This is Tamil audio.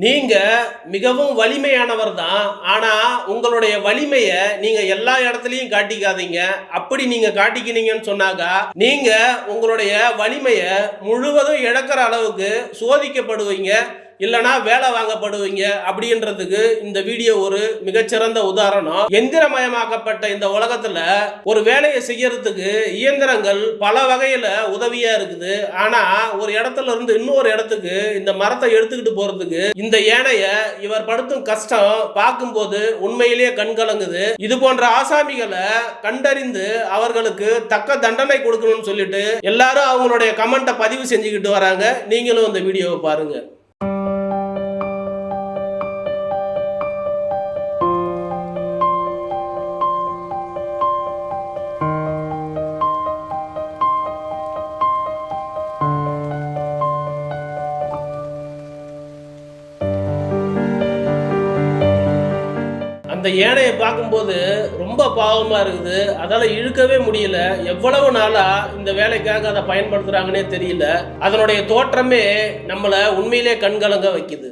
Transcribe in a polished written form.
நீங்க மிகவும் வலிமையானவர் தான். ஆனா உங்களுடைய வலிமைய நீங்க எல்லா இடத்துலயும் காட்டிக்காதீங்க. அப்படி நீங்க காட்டிக்கினீங்கன்னு சொன்னாக்கா நீங்க உங்களுடைய வலிமைய முழுவதும் இழக்கிற அளவுக்கு சோதிக்கப்படுவீங்க, இல்லனா வேலை வாங்கப்படுவீங்க அப்படின்றதுக்கு இந்த வீடியோ ஒரு மிகச்சிறந்த உதாரணம். எந்திரமயமாக்கப்பட்ட இந்த உலகத்துல ஒரு வேலையை செய்யறதுக்கு இயந்திரங்கள் பல வகையில உதவியா இருக்குது. ஆனா ஒரு இடத்துல இருந்து இன்னொரு இடத்துக்கு இந்த மரத்தை எடுத்துக்கிட்டு போறதுக்கு இந்த ஏனைய இவர் படுத்தும் கஷ்டம் பார்க்கும்போது உண்மையிலேயே கண்கலங்குது. இது போன்ற ஆசாமிகளை கண்டறிந்து அவர்களுக்கு தக்க தண்டனை கொடுக்கணும்னு சொல்லிட்டு எல்லாரும் அவங்களுடைய கமெண்ட்டை பதிவு செஞ்சுக்கிட்டு வராங்க. நீங்களும் இந்த வீடியோவை பாருங்க. அந்த யானையை பார்க்கும்போது ரொம்ப பாவமா இருக்குது. அதால இழுக்கவே முடியல. எவ்வளவு நாளா இந்த வேலைக்காக அதை பயன்படுத்துறாங்கன்னே தெரியல. அதனுடைய தோற்றமே நம்மளை உண்மையிலே கண்கலங்க வைக்குது.